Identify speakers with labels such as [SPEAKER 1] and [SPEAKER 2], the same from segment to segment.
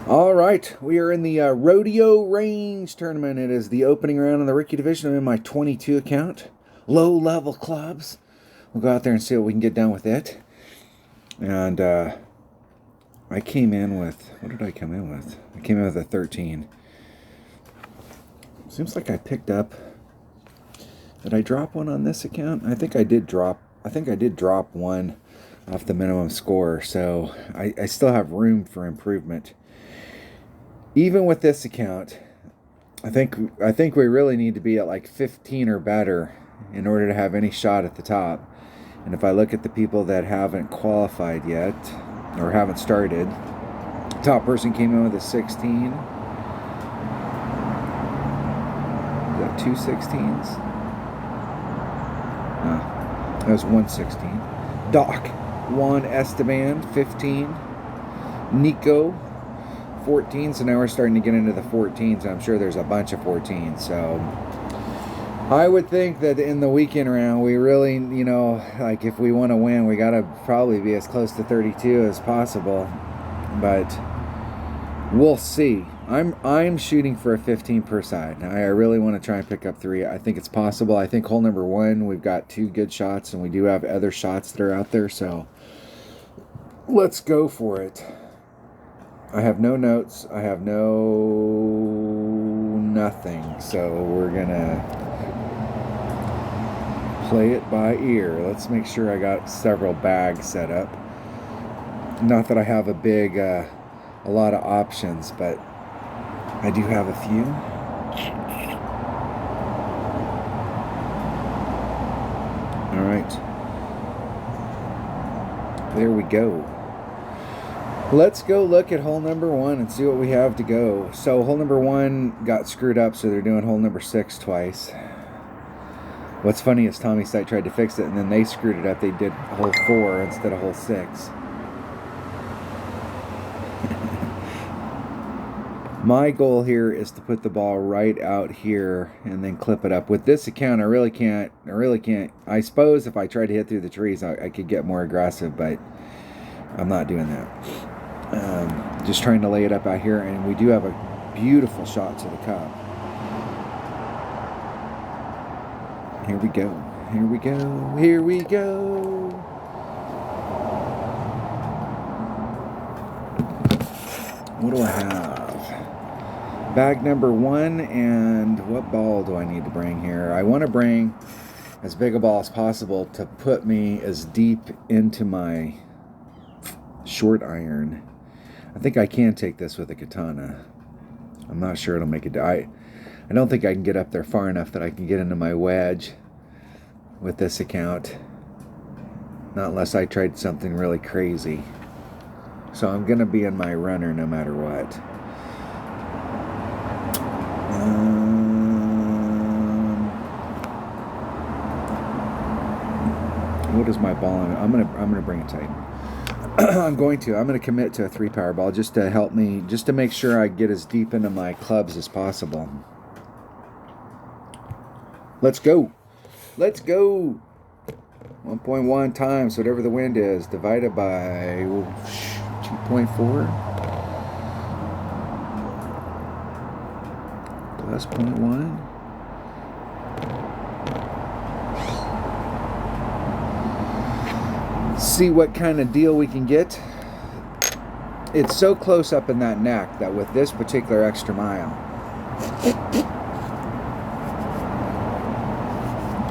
[SPEAKER 1] All right, we are in the Rodeo Range tournament. It is the opening round of the rookie division. I'm in my 22 account, low-level clubs. We'll go out there and see what we can get done with it. And I came in with, what did I come in with? I came in with a 13. Seems like I picked up. Did I drop one on this account? I think I did drop one off the minimum score. So I still have room for improvement. Even with this account, I think we really need to be at like 15 or better in order to have any shot at the top. And if I look at the people that haven't qualified yet or haven't started, the top person came in with a 16. Is that two 16s? No, that was 116. Doc, Juan Esteban, 15. Nico, 14. So now we're starting to get into the 14s. I'm sure there's a bunch of 14s. So I would think that in the weekend round, we really, like if we want to win, we got to probably be as close to 32 as possible. But we'll see. I'm shooting for a 15 per side. I really want to try and pick up 3. I think it's possible. I think hole number 1, we've got 2 good shots, and we do have other shots that are out there. So let's go for it. I have no notes. I have nothing. So we're going to play it by ear. Let's make sure I got several bags set up. Not that I have a lot of options, but I do have a few. All right. There we go. Let's go look at hole number 1 and see what we have to go. So hole number 1 got screwed up, so they're doing hole number 6 twice. What's funny is Tommy Site tried to fix it, and then they screwed it up. They did hole 4 instead of hole 6. My goal here is to put the ball right out here and then clip it up. With this account, I really can't. I suppose if I tried to hit through the trees, I could get more aggressive, but I'm not doing that. Just trying to lay it up out here, and we do have a beautiful shot to the cup. Here we go. Here we go. Here we go. What do I have? Bag number 1, and what ball do I need to bring here? I want to bring as big a ball as possible to put me as deep into my short iron. I think I can take this with a katana. I'm not sure it'll make it. I don't think I can get up there far enough that I can get into my wedge with this account. Not unless I tried something really crazy. So I'm going to be in my runner no matter what. What is my ball? I'm gonna bring it tight. I'm going to commit to a 3 power ball just to help me, just to make sure I get as deep into my clubs as possible. Let's go. Let's go. 1.1 times whatever the wind is divided by 2.4 plus 0.1. See what kind of deal we can get. It's so close up in that neck that with this particular extra mile,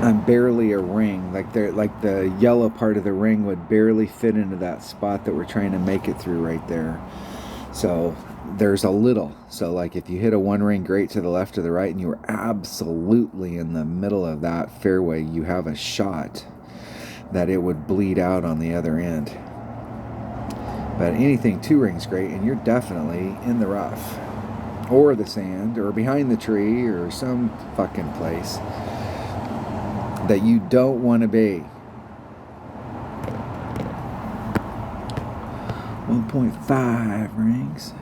[SPEAKER 1] I'm barely a ring. Like the yellow part of the ring would barely fit into that spot that we're trying to make it through right there. So there's a little. So like if you hit a 1 ring great to the left or the right and you were absolutely in the middle of that fairway, you have a shot that it would bleed out on the other end. But anything 2 rings great, and you're definitely in the rough or the sand or behind the tree or some fucking place that you don't want to be. 1.5 rings.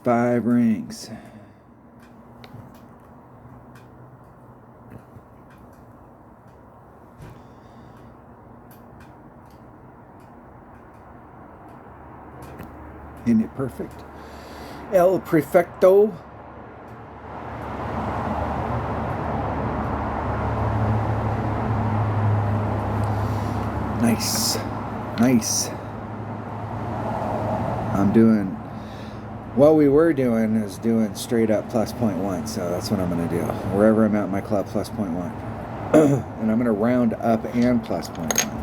[SPEAKER 1] .5 rings. Isn't it perfect? El Prefecto. Nice. Nice. I'm doing, what we were doing is doing straight up plus 0.1, so that's what I'm going to do. Wherever I'm at my club, plus 0.1. And I'm going to round up and plus 0.1.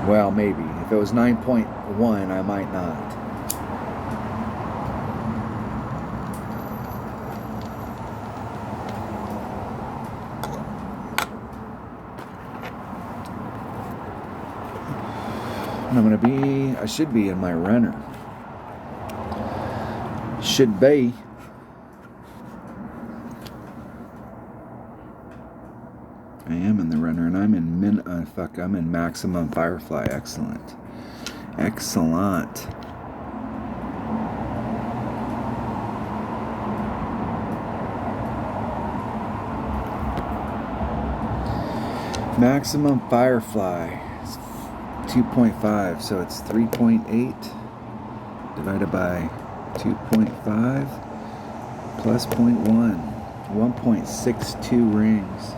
[SPEAKER 1] Well, maybe. If it was 9.1, I might not. I should be in my runner. Should be. I am in the runner, and I'm in maximum Firefly. Excellent. Excellent. Maximum Firefly. 2.5, so it's 3.8 divided by 2.5 plus 0.1, 1.62 rings.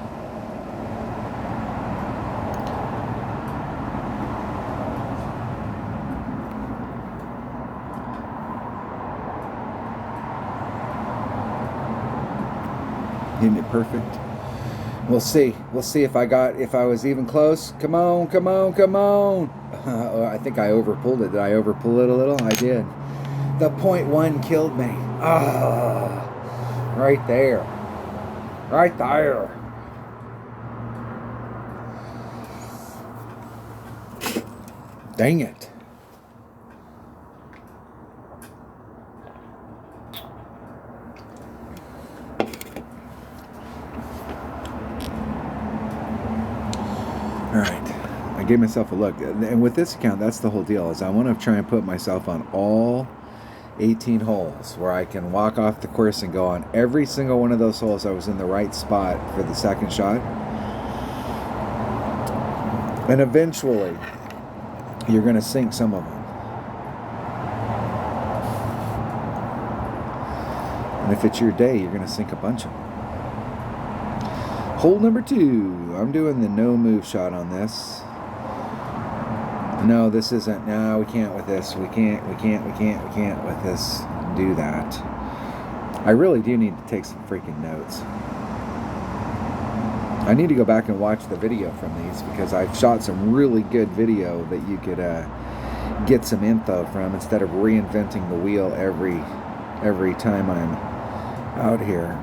[SPEAKER 1] Isn't it perfect? We'll see. We'll see if I was even close. Come on, come on, come on. I think I overpulled it. Did I overpull it a little? I did. The 0.1 killed me. Right there. Right there. Dang it. Alright, I gave myself a look, and with this account, that's the whole deal, is I want to try and put myself on all 18 holes, where I can walk off the course and go on every single one of those holes. I was in the right spot for the second shot, and eventually, you're going to sink some of them. And if it's your day, you're going to sink a bunch of them. Hole number 2. I'm doing the no move shot on this. No, this isn't. No, we can't with this. We can't with this do that. I really do need to take some freaking notes. I need to go back and watch the video from these, because I've shot some really good video that you could get some info from, instead of reinventing the wheel every time I'm out here.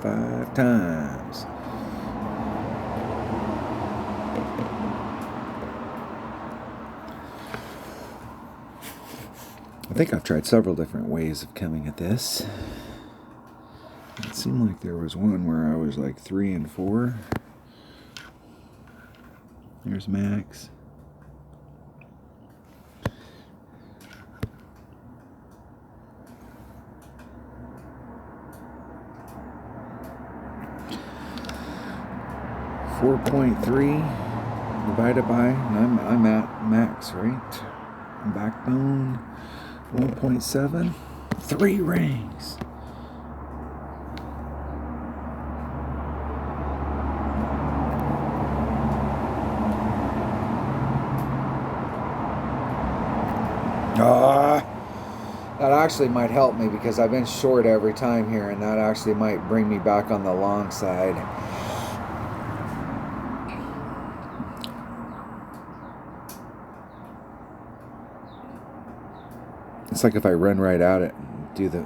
[SPEAKER 1] 5 times. I think I've tried several different ways of coming at this. It seemed like there was one where I was like 3 and 4. There's Max. .3 divided by, I'm at max, right? Backbone 1.7, 3 rings. That actually might help me, because I've been short every time here, and that actually might bring me back on the long side. It's like if I run right at it and do the...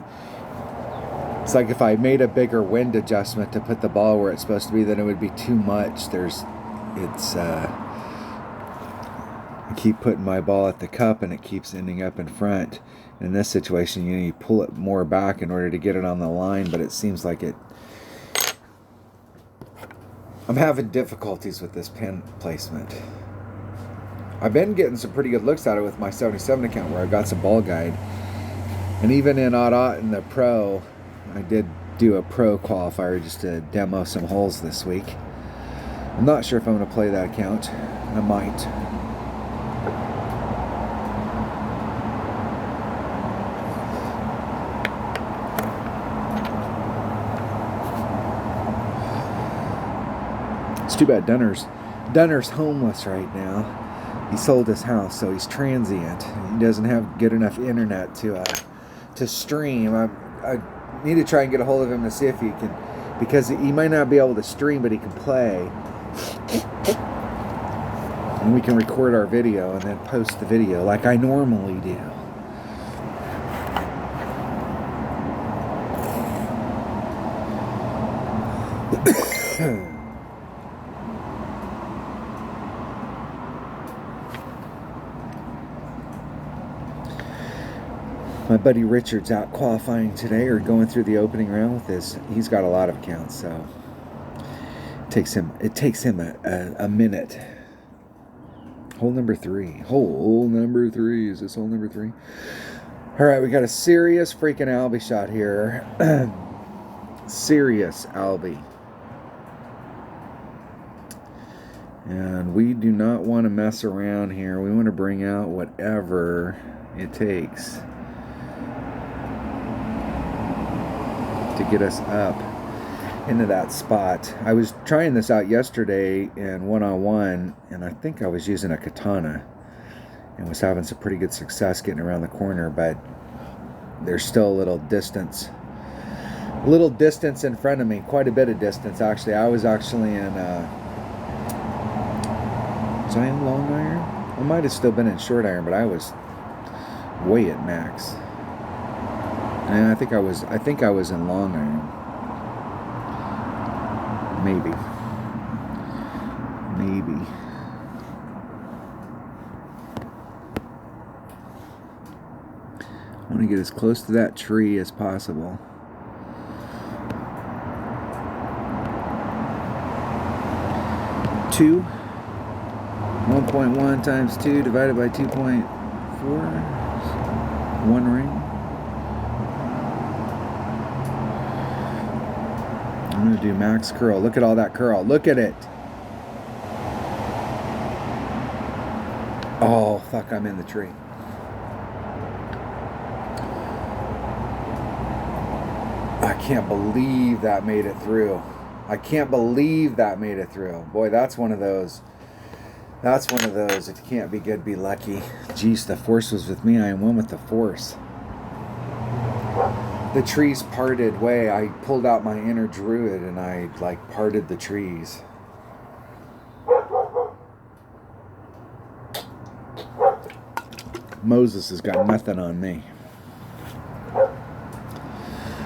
[SPEAKER 1] It's like if I made a bigger wind adjustment to put the ball where it's supposed to be, then it would be too much. I keep putting my ball at the cup, and it keeps ending up in front. In this situation, you pull it more back in order to get it on the line, but it seems like I'm having difficulties with this pin placement. I've been getting some pretty good looks at it with my 77 account, where I got some ball guide. And even in in the Pro, I did do a pro qualifier just to demo some holes this week. I'm not sure if I'm going to play that account. I might. It's too bad Dunner's homeless right now. He sold his house, so he's transient. He doesn't have good enough internet to stream. I need to try and get a hold of him to see if he can, because he might not be able to stream, but he can play. And we can record our video and then post the video like I normally do. My buddy Richard's out qualifying today, or going through the opening round with his. He's got a lot of accounts, so it takes him a minute. Hole number 3. Hole number 3. Is this hole number 3? All right, we got a serious freaking Albie shot here. Serious Albie. And we do not want to mess around here. We want to bring out whatever it takes to get us up into that spot. I was trying this out yesterday in one-on-one, and I think I was using a katana and was having some pretty good success getting around the corner, but there's still a little distance in front of me, quite a bit of distance actually. I was actually in was I in long iron? I might have still been in short iron, but I was way at max. And I think I was in long iron. Maybe. I want to get as close to that tree as possible. Two. 1.1 times 2 divided by 2.4. 1 ring. I'm going to do max curl. Look at all that curl. Look at it. Oh, fuck, I'm in the tree. I can't believe that made it through. Boy, that's one of those. If you can't be good, be lucky. Jeez, the force was with me. I am one with the force. The trees parted way. I pulled out my inner druid and I parted the trees. Moses has got nothing on me.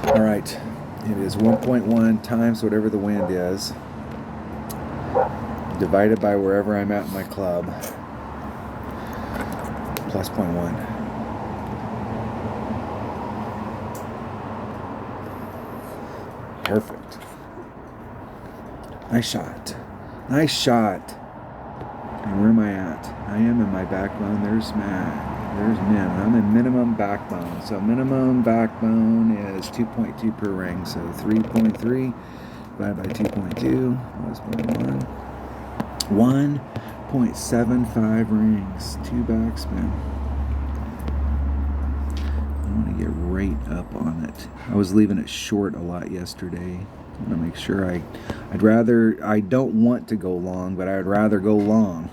[SPEAKER 1] All right, it is 1.1 times whatever the wind is, divided by wherever I'm at in my club, plus 0.1. Perfect. Nice shot. And where am I at? I am in my backbone. There's Matt. There's Min. I'm in minimum backbone. So minimum backbone is 2.2 per ring. So 3.3 divided by 2.2 plus 0.1. 1.75 rings. 2 backspin. I want to get right up on it. I was leaving it short a lot yesterday. I want to make sure I don't want to go long, but I'd rather go long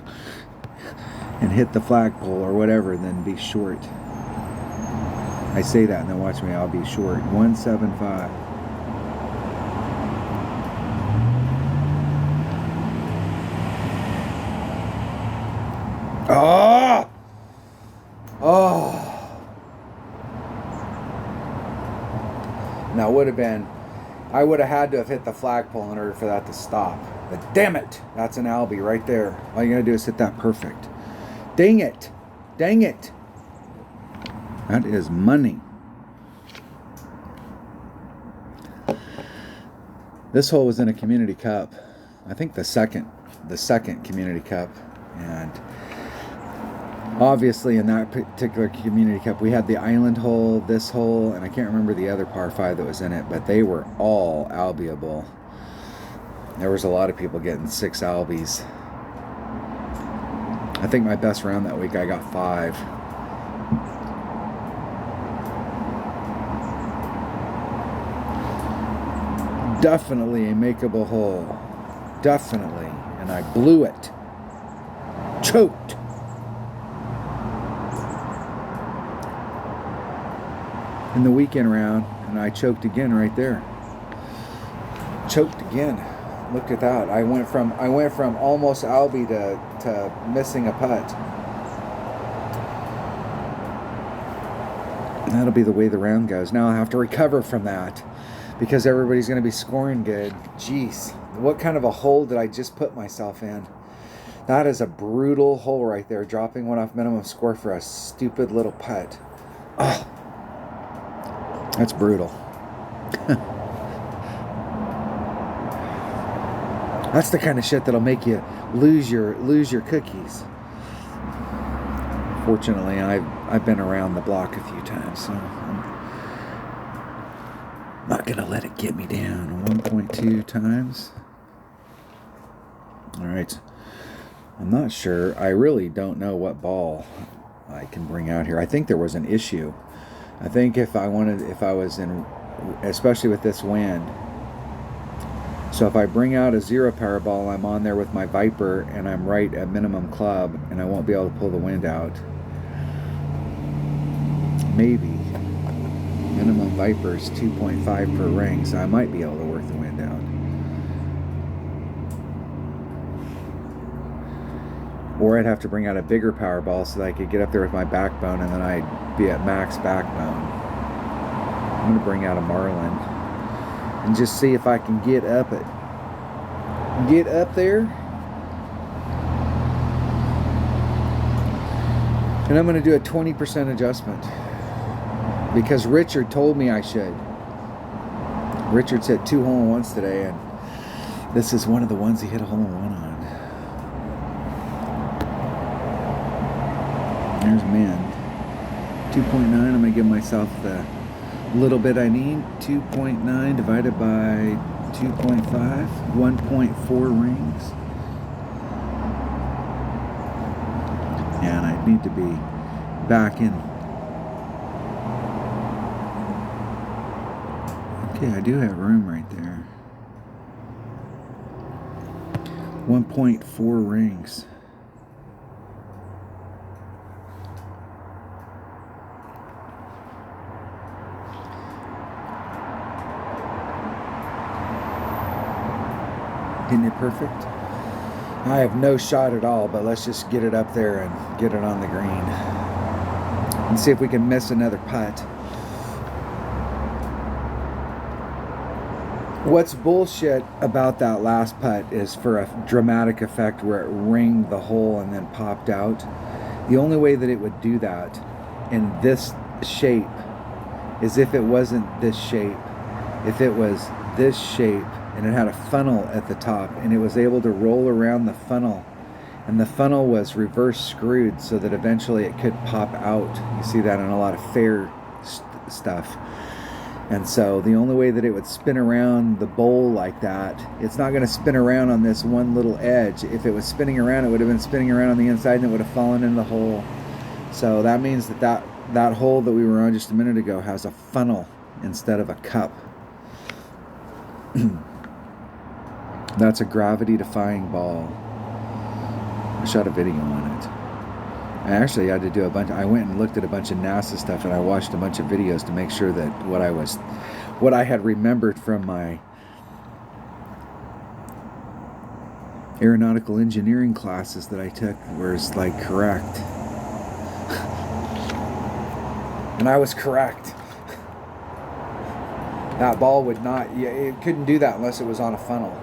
[SPEAKER 1] and hit the flagpole or whatever than be short. I say that and then watch me, I'll be short. 175. Oh! Now I would have had to have hit the flagpole in order for that to stop. But damn it, that's an Albie right there. All you gotta do is hit that perfect. Dang it. That is money. This hole was in a community cup. I think the second community cup. And Obviously, in that particular community cup, we had the island hole, this hole, and I can't remember the other par 5 that was in it, but they were all albiable. There was a lot of people getting 6 albies. I think my best round that week, I got 5. Definitely a makeable hole. Definitely. And I blew it. Choked. In the weekend round, and I choked again right there. Choked again. Look at that. I went from almost Albie to missing a putt. That'll be the way the round goes. Now I'll have to recover from that because everybody's going to be scoring good. Jeez, what kind of a hole did I just put myself in? That is a brutal hole right there, dropping one off minimum score for a stupid little putt. Oh, that's brutal. That's the kind of shit that'll make you lose your cookies. Fortunately, I've been around the block a few times, so I'm not gonna let it get me down. 1.2 times. All right. I'm not sure. I really don't know what ball I can bring out here. I think there was an issue. I think if I was in, especially with this wind. So if I bring out a 0 power ball, I'm on there with my Viper and I'm right at minimum club and I won't be able to pull the wind out. Maybe. Minimum Viper is 2.5 per ring, so I might be able to work the wind out. Or I'd have to bring out a bigger power ball so that I could get up there with my backbone and then I'd be at max backbone. I'm going to bring out a Marlin and just see if I can get up there. And I'm going to do a 20% adjustment because Richard told me I should. Richard said 2 hole-in-ones today, and this is one of the ones he hit a hole-in-one on. There's Mend. 2.9. I'm going to give myself the little bit I need. 2.9 divided by 2.5. 1.4 rings. And I need to be back in. Okay, I do have room right there. 1.4 rings. Isn't it perfect? I have no shot at all, but let's just get it up there and get it on the green. And see if we can miss another putt. What's bullshit about that last putt is for a dramatic effect where it ringed the hole and then popped out. The only way that it would do that in this shape is if it wasn't this shape. If it was this shape and it had a funnel at the top and it was able to roll around the funnel and the funnel was reverse screwed so that eventually it could pop out. You see that in a lot of fair stuff. And so the only way that it would spin around the bowl like that, it's not going to spin around on this one little edge. If it was spinning around, it would have been spinning around on the inside and it would have fallen in the hole. So that means that hole that we were on just a minute ago has a funnel instead of a cup. That's a gravity-defying ball. I shot a video on it. I actually had to do a bunch. I went and looked at a bunch of NASA stuff, and I watched a bunch of videos to make sure that what I had remembered from my aeronautical engineering classes that I took was like correct. And I was correct. That ball would not. It couldn't do that unless it was on a funnel.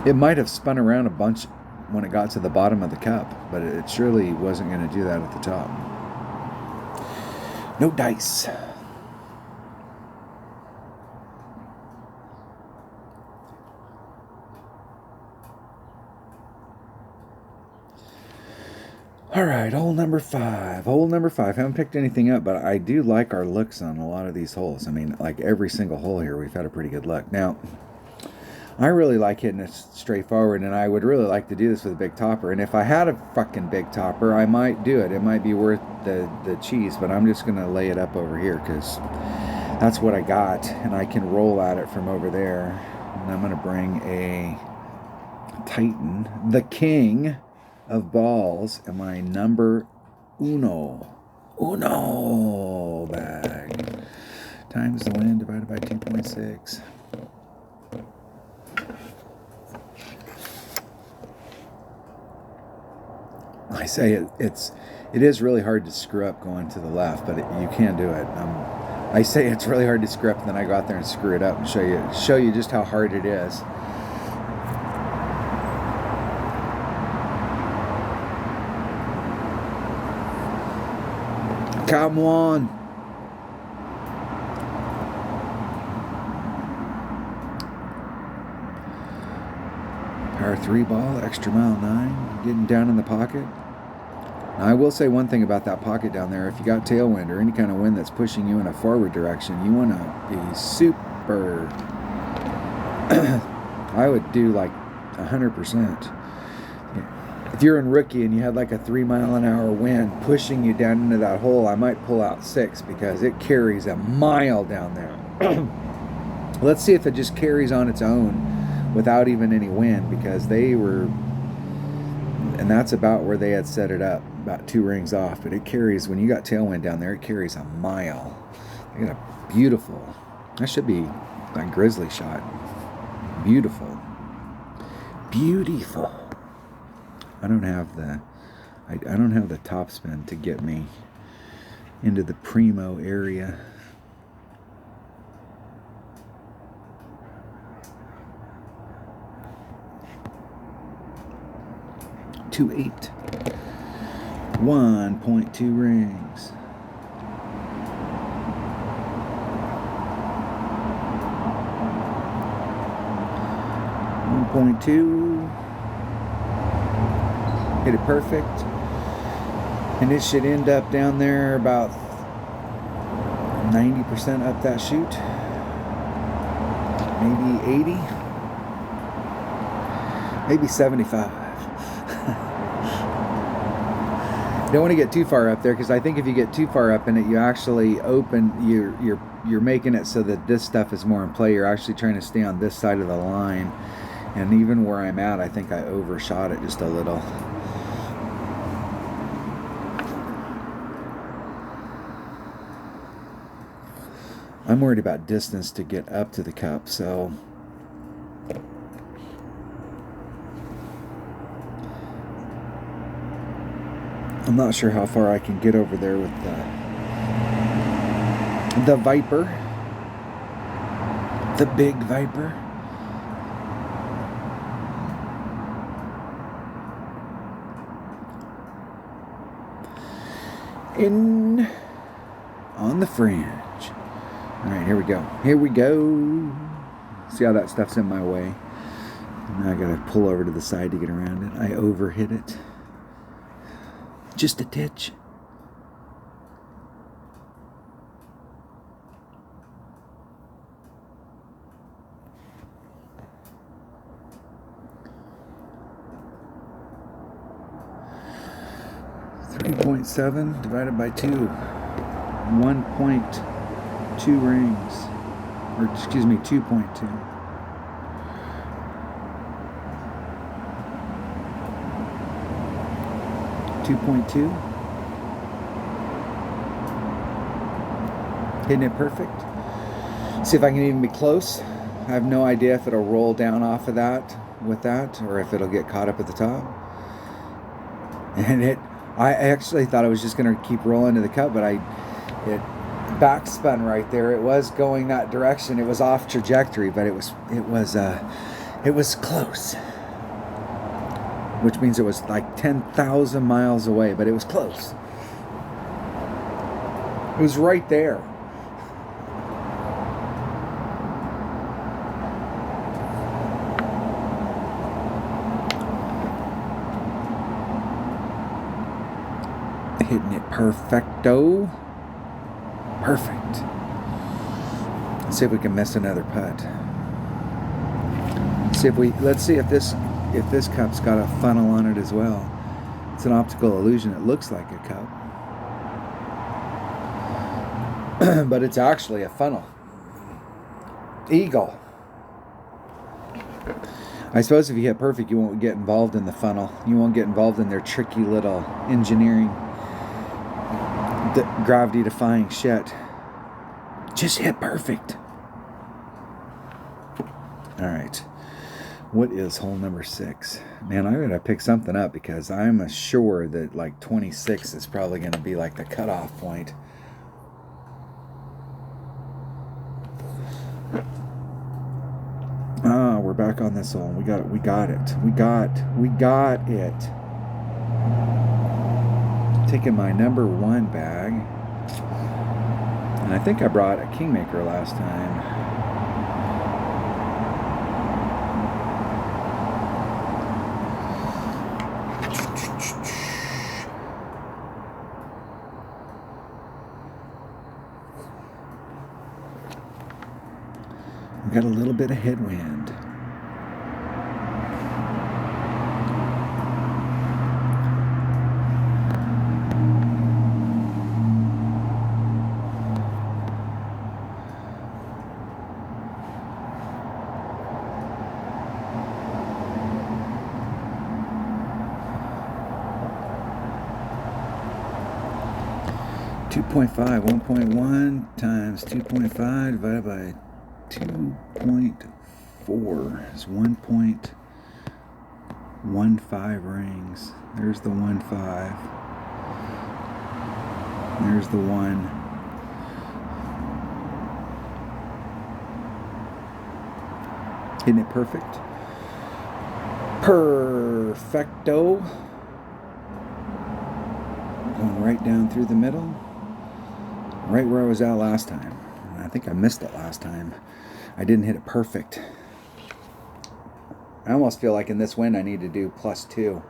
[SPEAKER 1] It might have spun around a bunch when it got to the bottom of the cup, but it surely wasn't going to do that at the top. No dice. All right, hole number 5. Hole number 5. Haven't picked anything up, but I do like our looks on a lot of these holes. I mean, like every single hole here, we've had a pretty good look. Now, I really like hitting it straightforward, and I would really like to do this with a big topper. And if I had a fucking big topper, I might do it. It might be worth the cheese, but I'm just going to lay it up over here because that's what I got, and I can roll at it from over there. And I'm going to bring a Titan, the king of balls, and my number uno bag times the wind divided by 2.6. I say it is really hard to screw up going to the left, but you can do it. I say it's really hard to screw up, and then I go out there and screw it up and show you just how hard it is. Come on. Par 3 ball, extra mile 9, getting down in the pocket. Now, I will say one thing about that pocket down there. If you got tailwind or any kind of wind that's pushing you in a forward direction, you want to be super... I would do like 100%. If you're in rookie and you had like a 3-mile-an-hour wind pushing you down into that hole, I might pull out 6 because it carries a mile down there. Let's see if it just carries on its own without even any wind, because they were, and that's about where they had set it up, about 2 rings off. But it carries, when you got tailwind down there, it carries a mile. You got a beautiful, that should be a grizzly shot. Beautiful. Beautiful. I don't have the top spin to get me into the primo area. Two 8. 1.2 rings. .2. Hit it perfect, and it should end up down there about 90% up that chute, maybe 80, maybe 75. Don't want to get too far up there, because I think if you get too far up in it, you actually open, you're making it so that this stuff is more in play. You're actually trying to stay on this side of the line, and even where I'm at, I think I overshot it just a little. I'm worried about distance to get up to the cup, so I'm not sure how far I can get over there with the Viper, the big Viper. In on the fringe. All right, here we go. Here we go. See how that stuff's in my way? Now I gotta pull over to the side to get around it. I overhit it. Just a titch. .7 divided by 2. 1.2 rings. Or excuse me, 2.2. Hitting it perfect. See if I can even be close. I have no idea if it'll roll down off of that with that, or if it'll get caught up at the top. And I actually thought I was just going to keep rolling to the cup, but it backspun right there. It was going that direction. It was off trajectory, but it was close. Which means it was like 10,000 miles away, but it was close. It was right there. Hitting it perfecto. Perfect. Let's see if we can miss another putt. Let's see if this cup's got a funnel on it as well. It's an optical illusion. It looks like a cup. But it's actually a funnel. Eagle. I suppose if you hit perfect, you won't get involved in the funnel. You won't get involved in their tricky little engineering, gravity-defying shit. Just hit perfect. All right. What is hole number 6? Man, I'm going to pick something up because I'm sure that like 26 is probably going to be like the cutoff point. We're back on this hole. We got it. Taking my number 1 bag. And I think I brought a Kingmaker last time. We got a little bit of headwind. .5, 1.1 times 2.5 divided by 2.4 is 1.15 rings. There's the 1.5. There's the 1. Isn't it perfect? Perfecto. Going right down through the middle. Right where I was at last time. I think I missed it last time. I didn't hit it perfect. I almost feel like in this wind I need to do +2.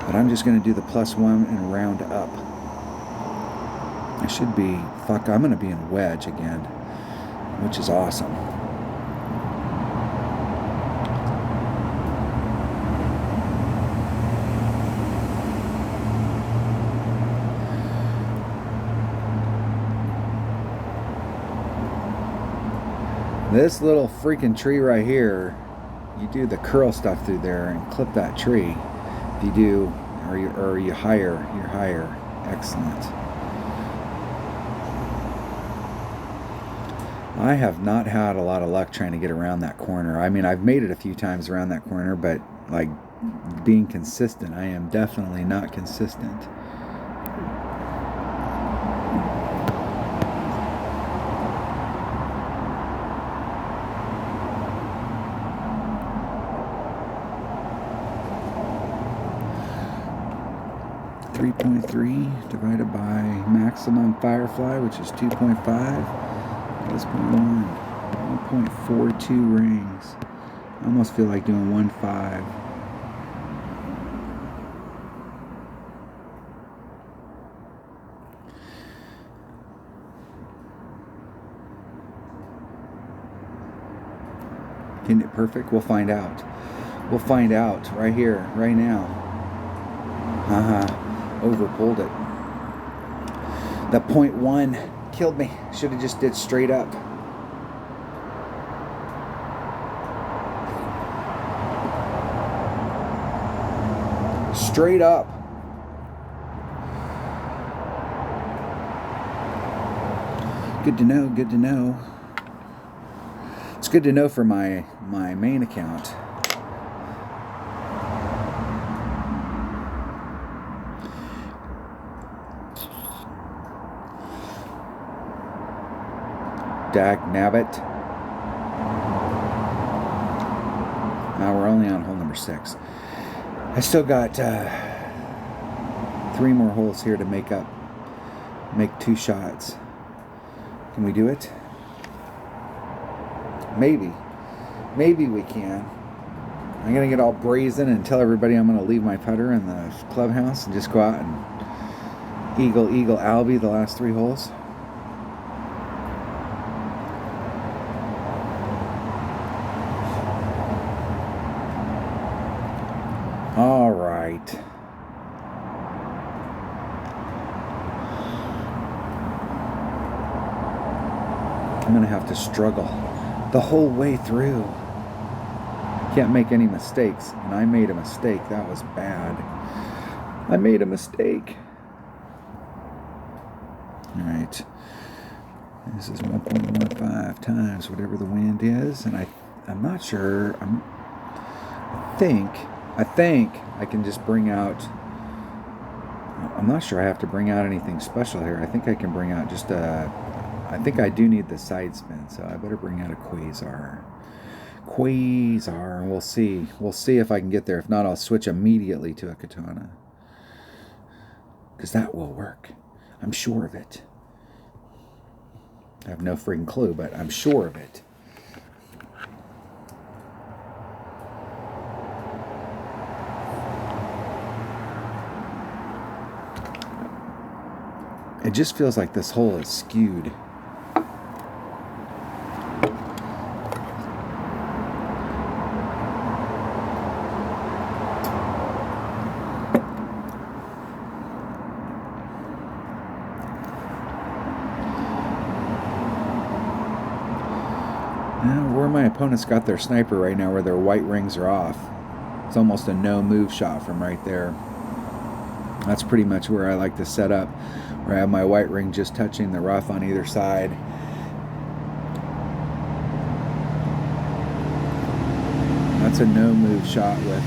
[SPEAKER 1] But I'm just going to do the +1 and round up. I should be, I'm going to be in wedge again, which is awesome. This little freaking tree right here, you do the curl stuff through there and clip that tree. If you do, or you higher, you're higher. Excellent. I have not had a lot of luck trying to get around that corner. I mean, I've made it a few times around that corner, but like being consistent, I am definitely not consistent. .3 divided by maximum firefly, which is 2.5 plus 0.1, 1.42 rings. I almost feel like doing 1.5. Isn't it perfect? We'll find out. We'll find out right here, right now. Overpulled it. The 0.1 killed me. Should have just did straight up. Straight up. Good to know, good to know. It's good to know for my main account. Dag nabbit. Now we're only on hole number 6. I still got 3 more holes here to make 2 shots. Can we do it? Maybe we can. I'm going to get all brazen and tell everybody I'm going to leave my putter in the clubhouse and just go out and eagle Albie the last 3 holes. All right. I'm going to have to struggle the whole way through. Can't make any mistakes, and I made a mistake. That was bad. I made a mistake. All right. This is 1.15 times whatever the wind is, and I'm not sure. I think I can just bring out. I'm not sure I have to bring out anything special here. I think I can bring out just a. I think I do need the side spin, so I better bring out a quasar. And we'll see. We'll see if I can get there. If not, I'll switch immediately to a katana. Because that will work. I'm sure of it. I have no freaking clue, but I'm sure of it. It just feels like this hole is skewed. Where my opponents got their sniper right now, where their white rings are off, it's almost a no move shot from right there. That's pretty much where I like to set up, where I have my white ring just touching the rough on either side. That's a no move shot with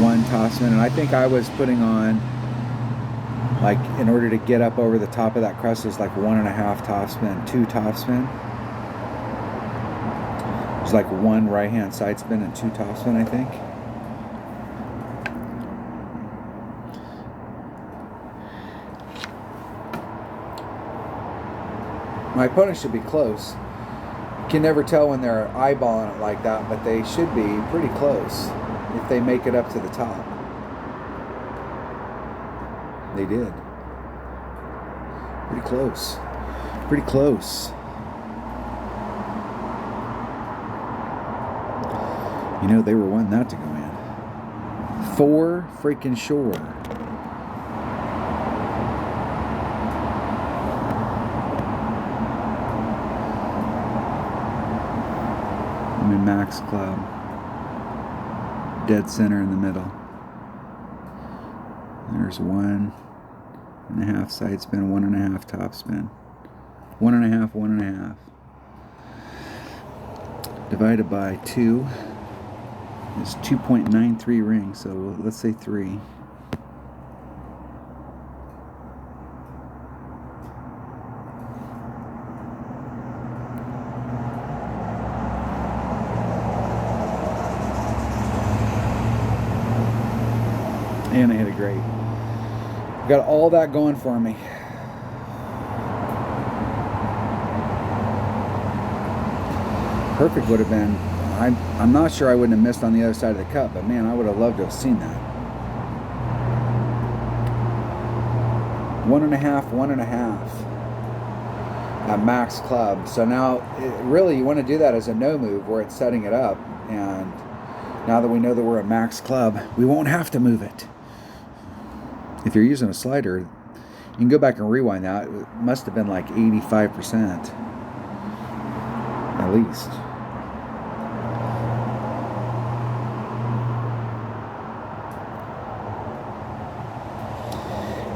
[SPEAKER 1] 1 topspin, and I think I was putting on, like, in order to get up over the top of that crest, is like 1.5 topspin, 2 topspin. It's like 1 right hand side spin and 2 topspin, I think. My opponent should be close. You can never tell when they're eyeballing it like that, but they should be pretty close if they make it up to the top. They did. Pretty close. Pretty close. You know, they were wanting that to go in. For freaking sure. I'm in Max Club. Dead center in the middle. There's 1.5 side spin, 1.5 top spin. 1.5, 1.5. Divided by 2. It's 2.93 rings, so let's say 3. And I hit it great. Got all that going for me. Perfect would have been. I'm not sure I wouldn't have missed on the other side of the cup, but man, I would have loved to have seen that. 1.5, 1.5 at Max Club. So now, really, you want to do that as a no move where it's setting it up. And now that we know that we're at Max Club, we won't have to move it. If you're using a slider, you can go back and rewind that. It must have been like 85% at least.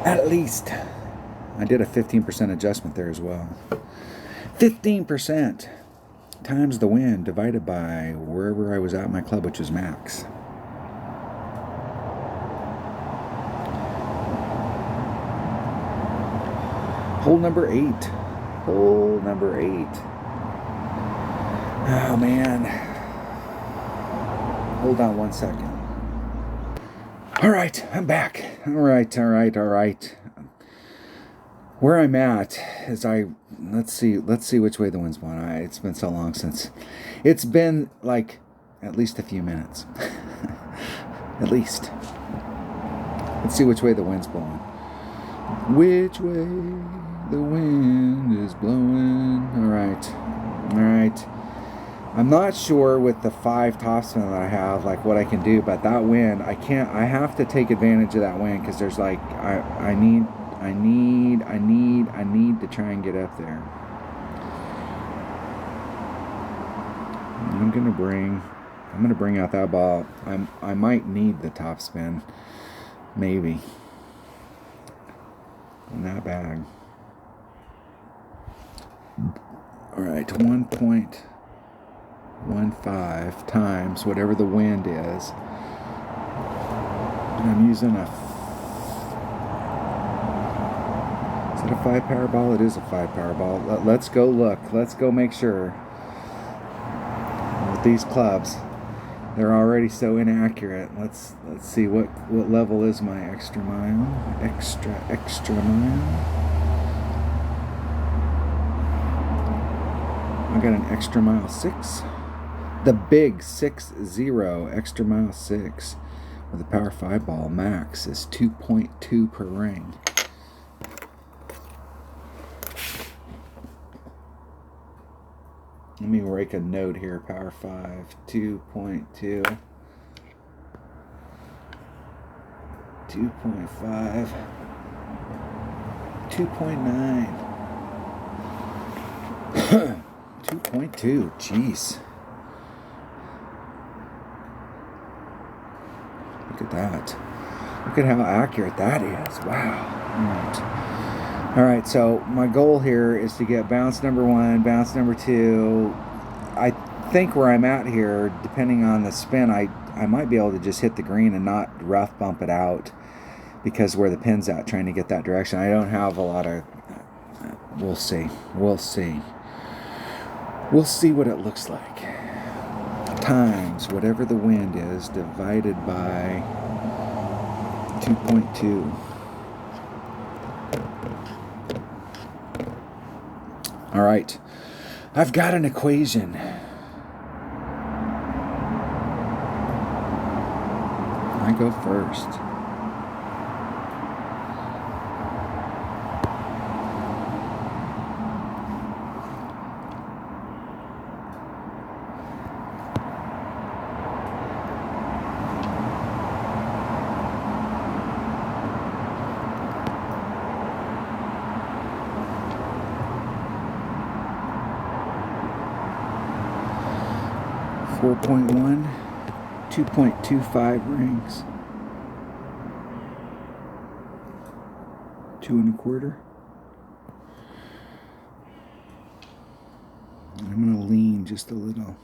[SPEAKER 1] At least. I did a 15% adjustment there as well. 15% times the wind divided by wherever I was at my club, which was max. Hole number 8. Hole number 8. Oh, man. Hold on 1 second. All right, I'm back. All right. Where I'm at is let's see which way the wind's blowing. It's been so long since. It's been like at least a few minutes. At least. Let's see which way the wind's blowing. Which way the wind is blowing. All right. I'm not sure with the 5 topspin that I have, like what I can do, but that wind, I have to take advantage of that wind, because there's like, I need to try and get up there. I'm gonna bring out that ball. I might need the topspin, maybe, in that bag. All right, 1.15 times whatever the wind is. And I'm using is it a 5 power ball? It is a 5 power ball. Let's go look. Let's go make sure. With these clubs, they're already so inaccurate. Let's see what level is my extra mile. Extra mile. I got an extra mile 6. The big 6-0 extra mile 6 with a power 5 ball max is 2.2 per ring. Let me make a note here. Power 5, 2.2. 2.5. 2.9. 2.2. Jeez. Look at that. Look at how accurate that is. Wow. All right, so my goal here is to get bounce number 1, bounce number 2. I think where I'm at here, depending on the spin, I might be able to just hit the green and not rough bump it out, because where the pin's at, trying to get that direction. I don't have a lot of... We'll see. We'll see what it looks like. Times whatever the wind is divided by 2.2. All right, I've got an equation. I go first. .1, 2.25 rings. 2 1/4. I'm going to lean just a little.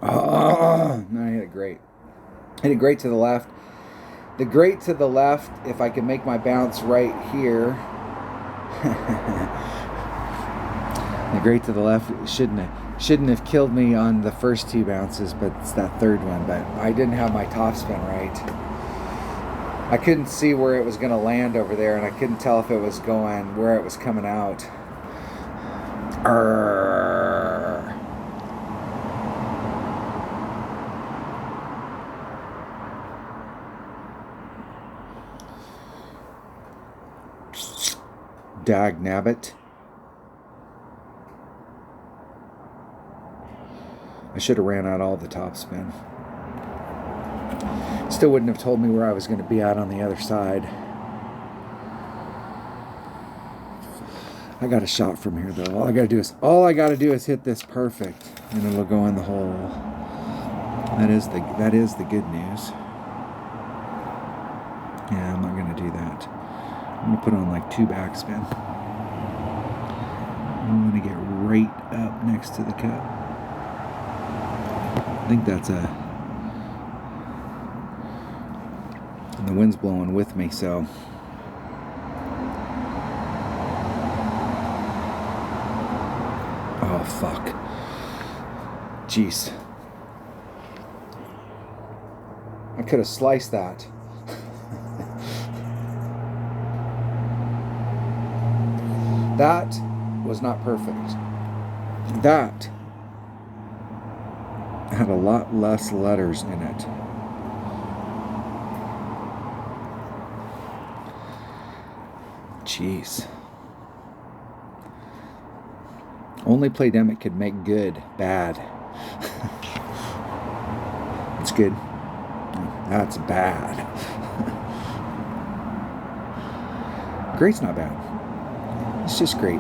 [SPEAKER 1] Oh, no, I hit it great. Hit it great to the left. The great to the left, if I can make my bounce right here. The great to the left shouldn't have killed me on the first 2 bounces, but it's that third one. But I didn't have my topspin right. I couldn't see where it was going to land over there, and I couldn't tell if it was going where it was coming out. Dag nabbit. I should have ran out all the topspin. Still wouldn't have told me where I was going to be at on the other side. I got a shot from here though. All I got to do is hit this perfect, and it'll go in the hole. That is the good news. Yeah, I'm not going to do that. I'm going to put on like 2 backspin. I'm going to get right up next to the cup. I think that's and the wind's blowing with me, so. Oh, fuck. Jeez. I could have sliced that. That was not perfect. That had a lot less letters in it. Jeez. Only Playdemic could make good bad. It's good. That's bad. Great's not bad. It's just great.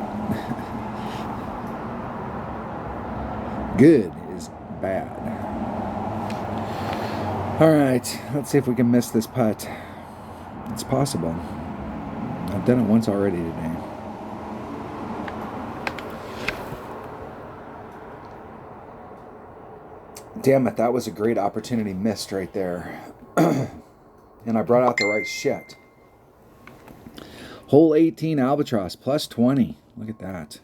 [SPEAKER 1] Good is bad. All right, let's see if we can miss this putt. It's possible. I've done it once already today. Damn it, that was a great opportunity missed right there. And I brought out the right shit. Hole 18 Albatross, plus 20. Look at that.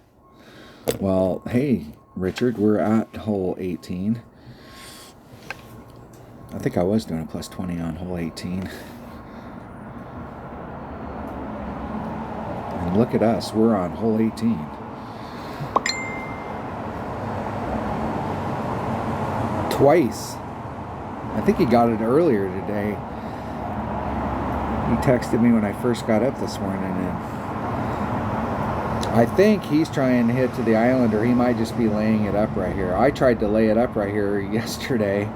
[SPEAKER 1] Well, hey, Richard, we're at hole 18. I think I was doing a plus 20 on hole 18. And look at us, we're on hole 18. Twice. I think he got it earlier today. He texted me when I first got up this morning, and I think he's trying to hit to the island, or he might just be laying it up right here. I tried to lay it up right here yesterday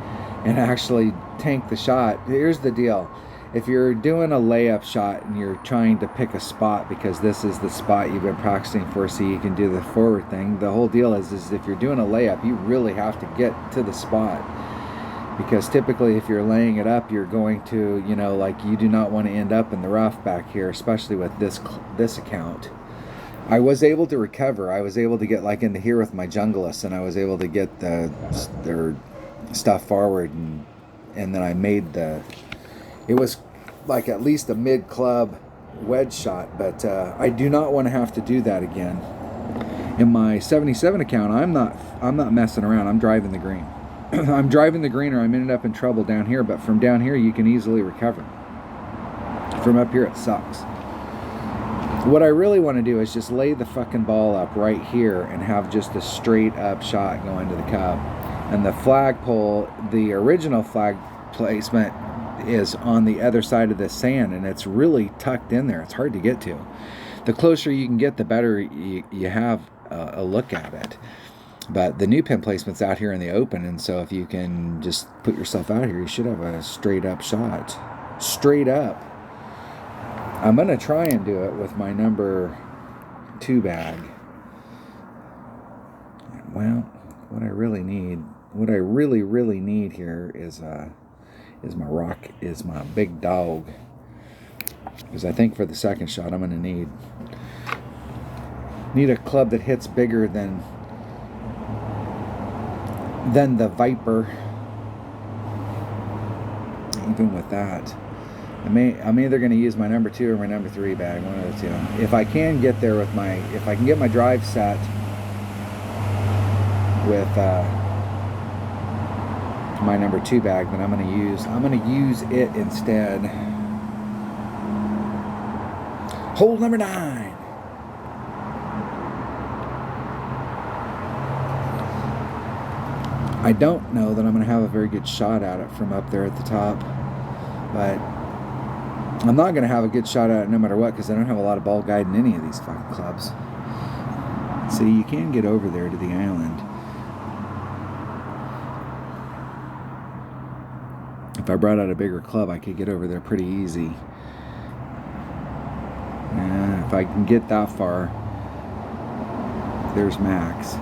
[SPEAKER 1] and actually tanked the shot. Here's the deal. If you're doing a layup shot and you're trying to pick a spot because this is the spot you've been practicing for so you can do the forward thing, the whole deal is if you're doing a layup, you really have to get to the spot. Because typically if you're laying it up, you're going to, you know, like you do not want to end up in the rough back here, especially with this account. I was able to recover. I was able to get like into here with my junglist, and I was able to get their stuff forward, and then I made it was like at least a mid-club wedge shot, but I do not want to have to do that again. In my 77 account, I'm not messing around. I'm driving the green. I'm driving the green, or I'm ended up in trouble down here, but from down here you can easily recover. From up here it sucks. What I really want to do is just lay the fucking ball up right here and have just a straight up shot going to the cup. And the flagpole, the original flag placement, is on the other side of the sand, and it's really tucked in there. It's hard to get to. The closer you can get, the better you have a look at it. But the new pin placement's out here in the open, and so if you can just put yourself out here, you should have a straight up shot. Straight up. I'm going to try and do it with my number 2 bag. Well, what I really need, what I really need here is my big dog. Because I think for the second shot I'm going to need a club that hits bigger than the Viper. Even with that, I'm either going to use my number 2 or my number 3 bag, one of the two. If I can get there with if I can get my drive set with my number 2 bag, then I'm going to use it instead. Hole number 9. I don't know that I'm going to have a very good shot at it from up there at the top, but I'm not going to have a good shot at it no matter what, because I don't have a lot of ball guide in any of these fucking clubs. See, you can get over there to the island. If I brought out a bigger club, I could get over there pretty easy. If I can get that far, there's Max.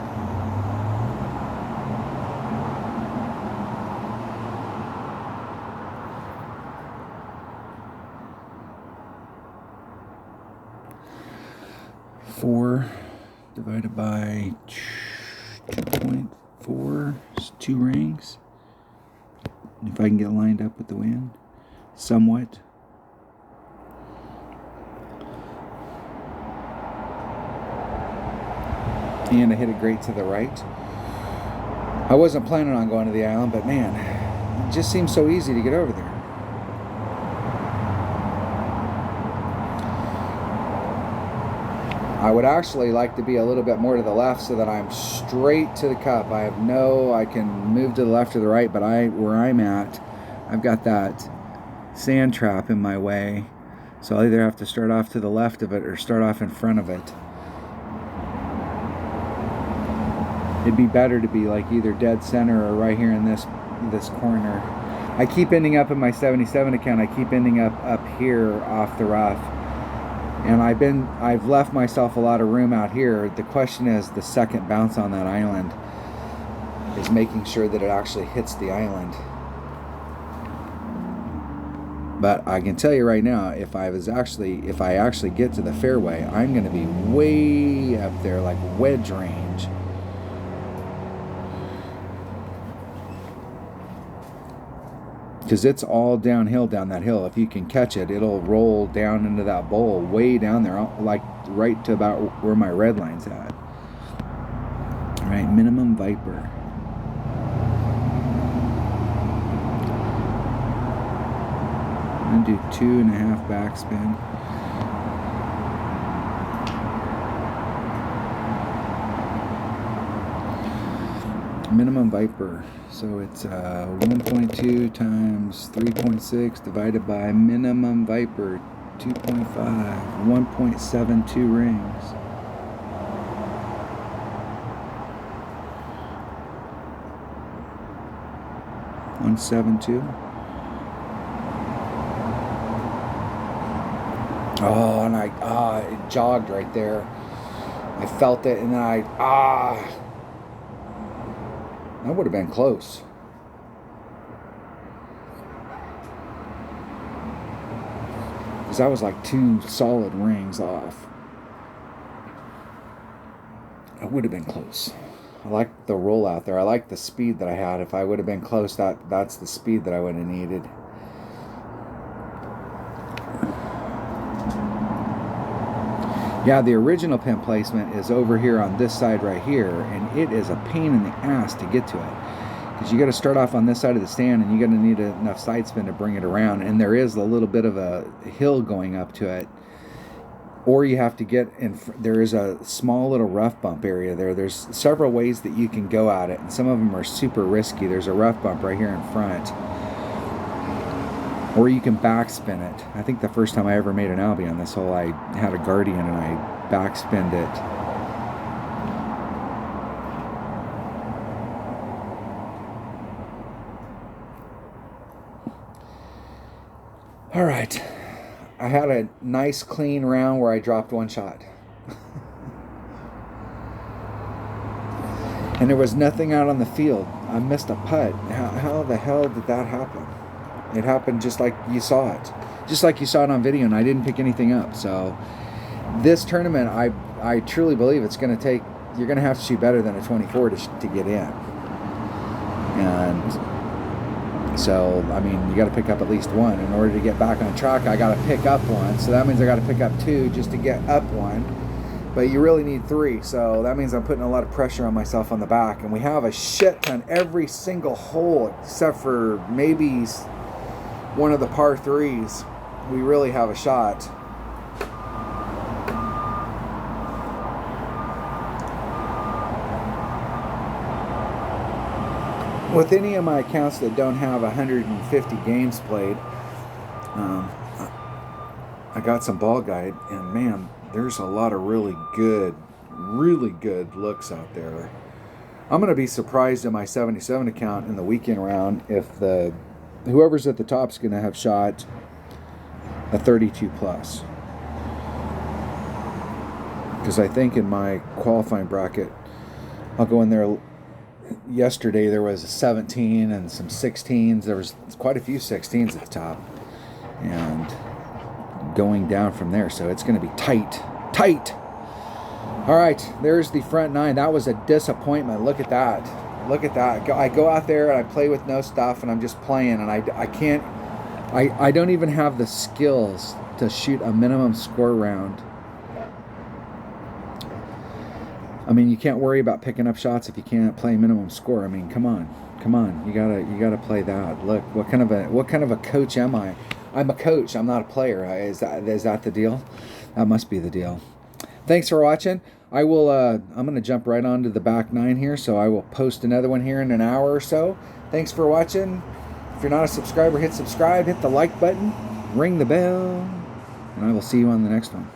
[SPEAKER 1] Four divided by 2.4 is 2 rings. If I can get lined up with the wind, somewhat. And I hit it great to the right. I wasn't planning on going to the island, but man, it just seems so easy to get over there. I would actually like to be a little bit more to the left so that I'm straight to the cup. I can move to the left or the right, but where I'm at, I've got that sand trap in my way. So I'll either have to start off to the left of it or start off in front of it. It'd be better to be like either dead center or right here in this corner. I keep ending up in my 77 account. I keep ending up here off the rough. And I've left myself a lot of room out here. The question is, the second bounce on that island is making sure that it actually hits the island. But I can tell you right now, if I actually get to the fairway, I'm going to be way up there, like wedge range. Because it's all downhill down that hill. If you can catch it, it'll roll down into that bowl way down there, like right to about where my red line's at. All right, minimum Viper. I'm going to do 2.5 backspin. Minimum Viper. So it's 1.2 times 3.6 divided by minimum Viper 2.5, 1.72 rings. $172. Oh, and it jogged right there. I felt it, and then that would have been close. Because that was like 2 solid rings off. It would have been close. I like the roll out there. I like the speed that I had. If I would have been close, that's the speed that I would have needed. Yeah, the original pin placement is over here on this side right here, and it is a pain in the ass to get to it. Because you got to start off on this side of the stand, and you got to need enough side spin to bring it around. And there is a little bit of a hill going up to it. Or you have to get in, there is a small little rough bump area there. There's several ways that you can go at it, and some of them are super risky. There's a rough bump right here in front. Or you can backspin it. I think the first time I ever made an Albie on this hole, I had a Guardian and I backspinned it. All right. I had a nice clean round where I dropped 1 shot. And there was nothing out on the field. I missed a putt. How the hell did that happen? It happened just like you saw it. Just like you saw it on video, and I didn't pick anything up. So this tournament, I truly believe it's going to take, you're going to have to shoot better than a 24 to get in. And so, I mean, you got to pick up at least 1. In order to get back on track, I got to pick up 1. So that means I got to pick up 2 just to get up 1. But you really need 3. So that means I'm putting a lot of pressure on myself on the back. And we have a shit ton every single hole except for maybe one of the par 3s. We really have a shot. With any of my accounts that don't have 150 games played, I got some ball guide, and man, there's a lot of really good looks out there. I'm going to be surprised in my 77 account in the weekend round if whoever's at the top is going to have shot a 32 plus. Because I think in my qualifying bracket, I'll go in there. Yesterday there was a 17 and some 16s. There was quite a few 16s at the top. And going down from there. So it's going to be tight. All right, there's the front 9. That was a disappointment. Look at that. I go out there and I play with no stuff, and I'm just playing, and I don't even have the skills to shoot a minimum score round. I mean, you can't worry about picking up shots if you can't play minimum score. I mean, come on. You gotta play that. Look, what kind of a coach am I? I'm a coach. I'm not a player. Is that the deal? That must be the deal. Thanks for watching. I'm going to jump right onto the back 9 here, so I will post another one here in an hour or so. Thanks for watching. If you're not a subscriber, hit subscribe, hit the like button, ring the bell, and I will see you on the next one.